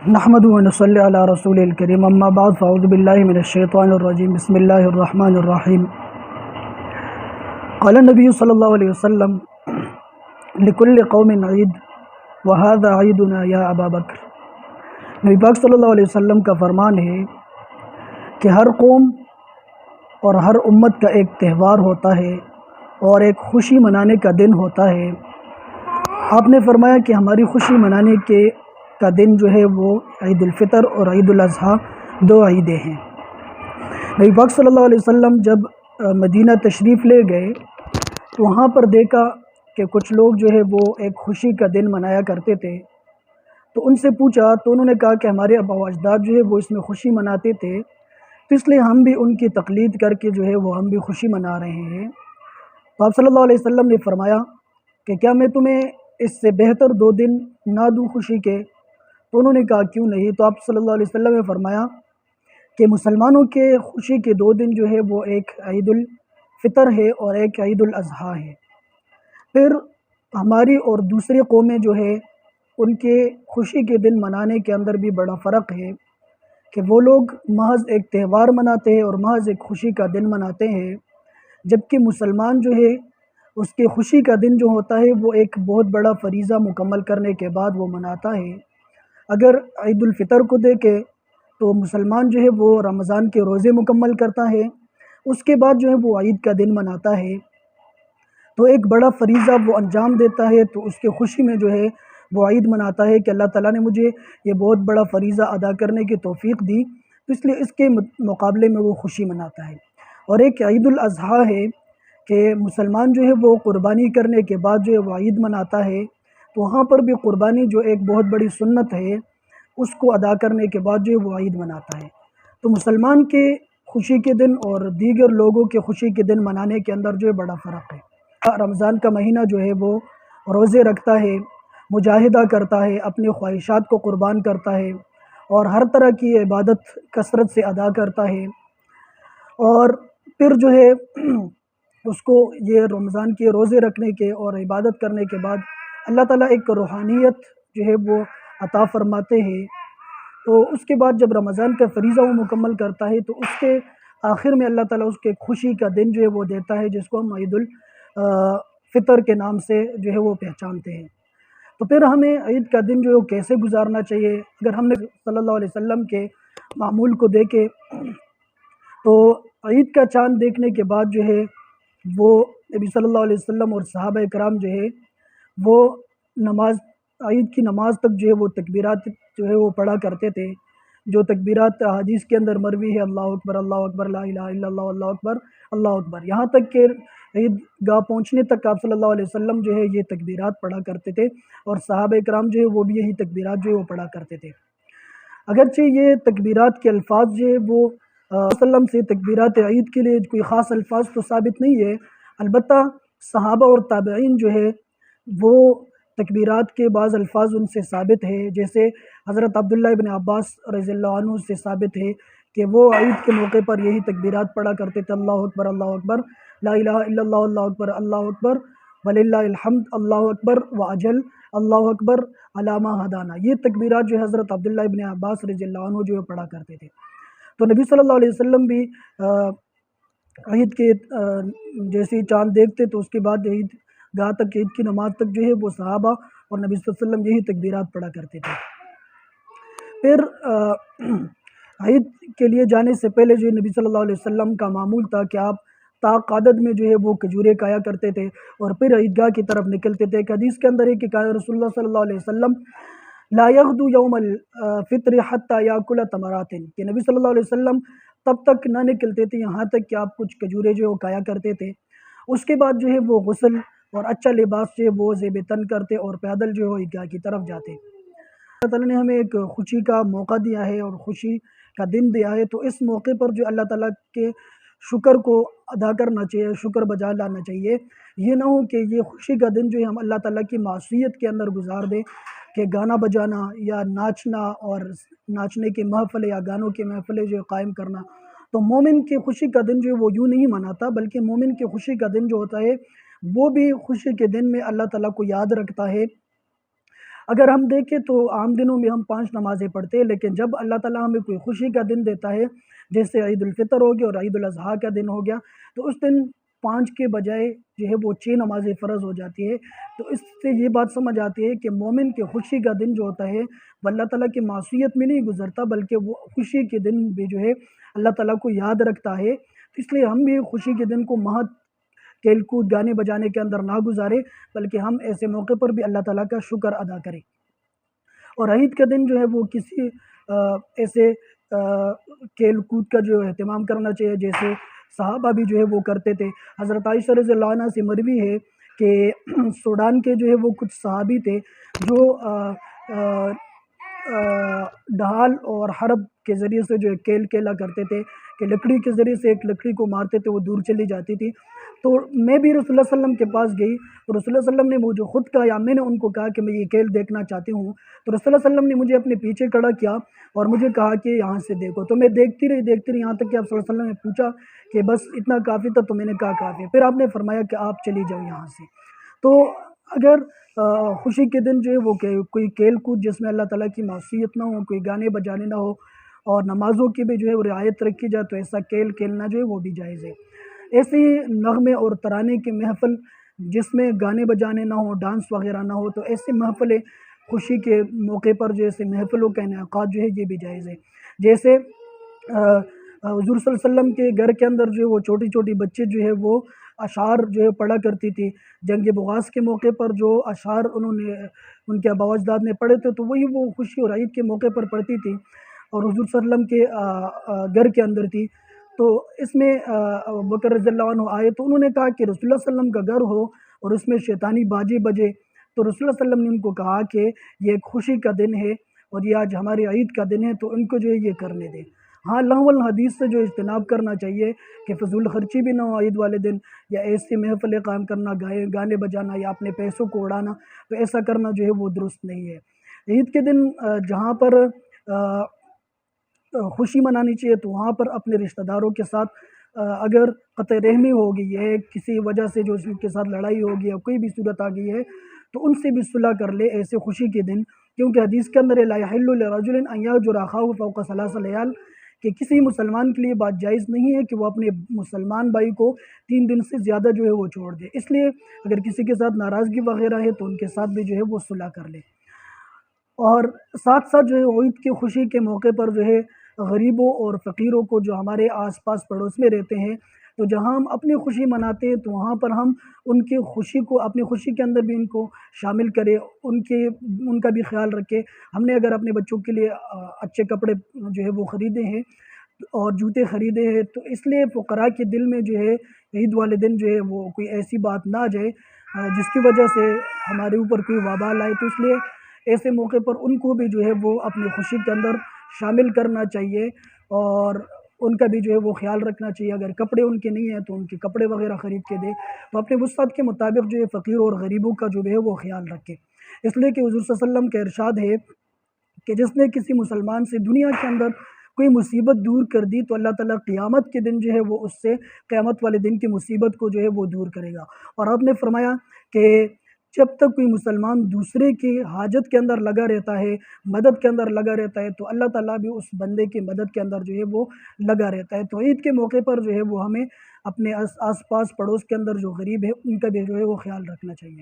نحمد و نصلی علی رسول الکریم اما بعد فاعوذ باللہ من الشیطان الرجیم بسم اللہ الرحمن الرحیم قال النبی صلی اللہ علیہ وسلم لکل قوم عید وهذا عیدنا یا ابا بکر۔ نبی پاک صلی اللہ علیہ وسلم کا فرمان ہے کہ ہر قوم اور ہر امت کا ایک تہوار ہوتا ہے اور ایک خوشی منانے کا دن ہوتا ہے۔ آپ نے فرمایا کہ ہماری خوشی منانے کا دن جو ہے وہ عید الفطر اور عید الاضحیٰ دو عیدیں ہیں۔ نبی پاک صلی اللہ علیہ وسلم جب مدینہ تشریف لے گئے تو وہاں پر دیکھا کہ کچھ لوگ جو ہے وہ ایک خوشی کا دن منایا کرتے تھے، تو ان سے پوچھا تو انہوں نے کہا کہ ہمارے آباء و اجداد جو ہے وہ اس میں خوشی مناتے تھے، تو اس لیے ہم بھی ان کی تقلید کر کے جو ہے وہ ہم بھی خوشی منا رہے ہیں۔ تو آپ صلی اللہ علیہ وسلم نے فرمایا کہ کیا میں تمہیں اس سے بہتر دو دن نہ دوں خوشی کے؟ تو انہوں نے کہا کیوں نہیں؟ تو آپ صلی اللہ علیہ وسلم نے فرمایا کہ مسلمانوں کے خوشی کے دو دن جو ہے وہ ایک عید الفطر ہے اور ایک عید الاضحیٰ ہے۔ پھر ہماری اور دوسری قومیں جو ہے ان کے خوشی کے دن منانے کے اندر بھی بڑا فرق ہے کہ وہ لوگ محض ایک تہوار مناتے ہیں اور محض ایک خوشی کا دن مناتے ہیں، جبکہ مسلمان جو ہے اس کے خوشی کا دن جو ہوتا ہے وہ ایک بہت بڑا فریضہ مکمل کرنے کے بعد وہ مناتا ہے۔ اگر عید الفطر کو دیکھیں تو مسلمان جو ہے وہ رمضان کے روزے مکمل کرتا ہے، اس کے بعد جو ہے وہ عید کا دن مناتا ہے، تو ایک بڑا فریضہ وہ انجام دیتا ہے، تو اس کے خوشی میں جو ہے وہ عید مناتا ہے کہ اللہ تعالیٰ نے مجھے یہ بہت بڑا فریضہ ادا کرنے کی توفیق دی، تو اس لیے اس کے مقابلے میں وہ خوشی مناتا ہے۔ اور ایک عید الاضحیٰ ہے کہ مسلمان جو ہے وہ قربانی کرنے کے بعد جو ہے وہ عید مناتا ہے، تو وہاں پر بھی قربانی جو ایک بہت بڑی سنت ہے اس کو ادا کرنے کے بعد جو ہے وہ عید مناتا ہے۔ تو مسلمان کے خوشی کے دن اور دیگر لوگوں کے خوشی کے دن منانے کے اندر جو ہے بڑا فرق ہے۔ رمضان کا مہینہ جو ہے وہ روزے رکھتا ہے، مجاہدہ کرتا ہے، اپنی خواہشات کو قربان کرتا ہے اور ہر طرح کی عبادت کثرت سے ادا کرتا ہے، اور پھر جو ہے اس کو یہ رمضان کے روزے رکھنے کے اور عبادت کرنے کے بعد اللہ تعالیٰ ایک روحانیت جو ہے وہ عطا فرماتے ہیں، تو اس کے بعد جب رمضان کا فریضہ وہ مکمل کرتا ہے تو اس کے آخر میں اللہ تعالیٰ اس کے خوشی کا دن جو ہے وہ دیتا ہے، جس کو ہم عید الفطر کے نام سے جو ہے وہ پہچانتے ہیں۔ تو پھر ہمیں عید کا دن جو ہے وہ کیسے گزارنا چاہیے؟ اگر ہم نے صلی اللہ علیہ وسلم کے معمول کو دیکھے تو عید کا چاند دیکھنے کے بعد جو ہے وہ نبی صلی اللہ علیہ وسلم اور صحابہ کرام جو ہے وہ عید کی نماز تک جو ہے وہ تکبیرات جو ہے وہ پڑھا کرتے تھے، جو تکبیرات حدیث کے اندر مروی ہے، اللہ اکبر لا الہ الا اللہ اللہ اکبر، یہاں تک کہ عید گاہ پہنچنے تک آپ صلی اللہ علیہ وسلم جو ہے یہ تکبیرات پڑھا کرتے تھے، اور صحابہ کرام جو ہے وہ بھی یہی تکبیرات جو ہے وہ پڑھا کرتے تھے۔ اگرچہ یہ تکبیرات کے الفاظ جو ہے وہ وسلم سے تکبیرات عید کے لیے کوئی خاص الفاظ تو ثابت نہیں ہے، البتہ صحابہ اور تابعین جو ہے وہ تکبیرات کے بعض الفاظ ان سے ثابت ہے، جیسے حضرت عبداللہ ابن عباس رضی اللہ عنہ سے ثابت ہے کہ وہ عید کے موقع پر یہی تکبیرات پڑھا کرتے تھے، اللہ اکبر لا الہ الا اللہ اکبر وللہ الحمد، اللہ اکبر واجل، اللہ اکبر علی ما ہدانا، یہ تکبیرات جو ہے حضرت عبداللہ ابن عباس رضی اللہ عنہ جو ہے پڑھا کرتے تھے۔ تو نبی صلی اللہ علیہ وسلم بھی عید کے جیسے چاند دیکھتے تو اس کے بعد عید گاہ تک، عید کی نماز تک جو ہے وہ صحابہ اور نبی صلی اللہ علیہ وسلم یہی تکبیرات پڑھا کرتے تھے۔ پھر عید کے لیے جانے سے پہلے جو نبی صلی اللہ علیہ وسلم کا معمول تھا کہ آپ طاق عدد میں جو ہے وہ کھجوریں کھایا کرتے تھے اور پھر عیدگاہ کی طرف نکلتے تھے۔ ایک حدیث کے اندر ہے کہ کہا رسول اللہ صلی اللہ علیہ وسلم لا یغدو یوم الفطر حتی یاکل تمرات، کہ نبی صلی اللہ علیہ وسلم تب تک نہ نکلتے تھے یہاں تک کہ آپ کچھ کھجوریں جو ہے وہ کھایا کرتے تھے، اس کے بعد جو ہے وہ غسل اور اچھا لباس جو ہے وہ زیب تن کرتے اور پیدل جو ہے عیدگاہ کی طرف جاتے۔ اللہ تعالیٰ نے ہمیں ایک خوشی کا موقع دیا ہے اور خوشی کا دن دیا ہے، تو اس موقع پر جو اللہ تعالیٰ کے شکر کو ادا کرنا چاہیے، شکر بجا لانا چاہیے۔ یہ نہ ہو کہ یہ خوشی کا دن جو ہے ہم اللہ تعالیٰ کی معصیت کے اندر گزار دیں، کہ گانا بجانا یا ناچنا اور ناچنے کے محفل یا گانوں کے محفلیں جو قائم کرنا، تو مومن کی خوشی کا دن جو ہے وہ یوں نہیں مناتا، بلکہ مومن کی خوشی کا دن جو ہوتا ہے وہ بھی خوشی کے دن میں اللہ تعالیٰ کو یاد رکھتا ہے، اگر ہم دیکھیں تو عام دنوں میں ہم 5 نمازیں پڑھتے ہیں، لیکن جب اللہ تعالیٰ ہمیں کوئی خوشی کا دن دیتا ہے، جیسے عید الفطر ہو گیا اور عید الاضحیٰ کا دن ہو گیا، تو اس دن 5 کے بجائے جو ہے وہ 6 نمازیں فرض ہو جاتی ہے۔ تو اس سے یہ بات سمجھ آتی ہے کہ مومن کے خوشی کا دن جو ہوتا ہے وہ اللہ تعالیٰ کی معصیت میں نہیں گزرتا، بلکہ وہ خوشی کے دن بھی جو ہے اللہ تعالیٰ کو یاد رکھتا ہے۔ اس لیے ہم بھی خوشی کے دن کو مہت کھیل کود گانے بجانے کے اندر نہ گزارے، بلکہ ہم ایسے موقع پر بھی اللہ تعالیٰ کا شکر ادا کریں۔ اور عید کا دن جو ہے وہ کسی ایسے کھیل کود کا جو اہتمام کرنا چاہیے جیسے صحابہ بھی جو ہے وہ کرتے تھے۔ حضرت عائشہ رضی اللہ عنہ سے مروی ہے کہ سوڈان کے جو ہے وہ کچھ صحابی تھے جو ڈھال اور حرب کے ذریعے سے جو ہے کھیل کھیلا کرتے تھے کہ لکڑی کے ذریعے سے ایک لکڑی کو مارتے تھے، وہ دور چلی جاتی تھی۔ تو میں بھی رسول اللہ صلی اللہ علیہ وسلم کے پاس گئی تو رسول اللہ صلی اللہ علیہ وسلم نے مجھے خود کہا یا میں نے ان کو کہا کہ میں یہ کھیل دیکھنا چاہتی ہوں، تو رسول اللہ صلی اللہ علیہ وسلم نے مجھے اپنے پیچھے کھڑا کیا اور مجھے کہا کہ یہاں سے دیکھو۔ تو میں دیکھتی رہی یہاں تک کہ آپ صلی اللہ علیہ وسلم نے پوچھا کہ بس اتنا کافی تھا، تو میں نے کہا کافی ہے۔ پھر آپ نے فرمایا کہ آپ چلی جاؤ یہاں سے۔ تو اگر خوشی کے دن جو ہے وہ کوئی کھیل کود جس میں اللہ تعالیٰ کی معصیت نہ ہو، کوئی گانے بجانے نہ ہو اور نمازوں کی بھی جو ہے وہ رعایت رکھی جائے، تو ایسا کھیل کھیلنا جو ہے وہ بھی جائز ہے۔ ایسے ہی نغمے اور ترانے کی محفل جس میں گانے بجانے نہ ہو، ڈانس وغیرہ نہ ہو، تو ایسی محفلیں خوشی کے موقع پر جو ایسے محفلوں کا انعقاد جو ہے یہ بھی جائز ہے۔ جیسے حضور صلی اللہ علیہ وسلم کے گھر کے اندر جو ہے وہ چھوٹی چھوٹی بچے جو ہے وہ اشعار جو ہے پڑھا کرتی تھی۔ جنگ بغاز کے موقع پر جو اشعار ان کے آباء و اجداد نے پڑھے تھے، تو وہی وہ خوشی اور عید کے موقع پر پڑھتی تھی اور حضور صلی اللہ علیہ وسلم کے گھر کے اندر تھی۔ تو اس میں ابو بکر رضی اللہ عنہ آئے تو انہوں نے کہا کہ رسول اللہ صلی اللہ علیہ وسلم کا گھر ہو اور اس میں شیطانی باجے بجے، تو رسول اللہ صلی اللہ علیہ وسلم نے ان کو کہا کہ یہ ایک خوشی کا دن ہے اور یہ آج ہماری عید کا دن ہے، تو ان کو جو ہے یہ کرنے دیں۔ ہاں، لغو الحدیث سے جو اجتناب کرنا چاہیے کہ فضول خرچی بھی نہ ہو عید والے دن، یا ایسی محفلیں قائم کرنا، گانے بجانا یا اپنے پیسوں کو اڑانا، تو ایسا کرنا جو ہے وہ درست نہیں ہے۔ عید کے دن جہاں پر خوشی منانی چاہیے تو وہاں پر اپنے رشتہ داروں کے ساتھ اگر قطع رحمی ہو گئی ہے، کسی وجہ سے جو ان کے ساتھ لڑائی ہو گئی ہے، کوئی بھی صورت آ گئی ہے، تو ان سے بھی صلح کر لے ایسے خوشی کے دن، کیونکہ حدیث کے اندر ہے لا یحل لرجل ان یہجر اخاہ فوق ثلاث لیال، کہ کسی مسلمان کے لیے بات جائز نہیں ہے کہ وہ اپنے مسلمان بھائی کو 3 دن سے زیادہ جو ہے وہ چھوڑ دے۔ اس لیے اگر کسی کے ساتھ ناراضگی وغیرہ ہے تو ان کے ساتھ بھی جو ہے وہ صلح کر لے۔ اور ساتھ ساتھ جو ہے عید کی خوشی کے موقع پر جو ہے غریبوں اور فقیروں کو جو ہمارے آس پاس پڑوس میں رہتے ہیں، تو جہاں ہم اپنی خوشی مناتے ہیں تو وہاں پر ہم ان کی خوشی کو، اپنی خوشی کے اندر بھی ان کو شامل کریں، ان کا بھی خیال رکھیں۔ ہم نے اگر اپنے بچوں کے لیے اچھے کپڑے جو ہے وہ خریدے ہیں اور جوتے خریدے ہیں، تو اس لیے فقراء کے دل میں جو ہے عید والے دن جو ہے وہ کوئی ایسی بات نہ آ جائے جس کی وجہ سے ہمارے اوپر کوئی وبال آئے، تو اس لیے ایسے موقع پر ان کو بھی جو ہے وہ اپنی خوشی کے اندر شامل کرنا چاہیے اور ان کا بھی جو ہے وہ خیال رکھنا چاہیے۔ اگر کپڑے ان کے نہیں ہیں تو ان کے کپڑے وغیرہ خرید کے دے، تو اپنے وسعت کے مطابق جو ہے فقیر اور غریبوں کا جو ہے وہ خیال رکھے، اس لیے کہ حضور صلی اللہ علیہ وسلم کا ارشاد ہے کہ جس نے کسی مسلمان سے دنیا کے اندر کوئی مصیبت دور کر دی تو اللہ تعالیٰ قیامت کے دن جو ہے وہ اس سے قیامت والے دن کی مصیبت کو جو ہے وہ دور کرے گا۔ اور آپ نے فرمایا کہ جب تک کوئی مسلمان دوسرے کی حاجت کے اندر لگا رہتا ہے، مدد کے اندر لگا رہتا ہے، تو اللہ تعالیٰ بھی اس بندے کی مدد کے اندر جو ہے وہ لگا رہتا ہے۔ تو عید کے موقع پر جو ہے وہ ہمیں اپنے آس پاس پڑوس کے اندر جو غریب ہے ان کا بھی جو ہے وہ خیال رکھنا چاہیے۔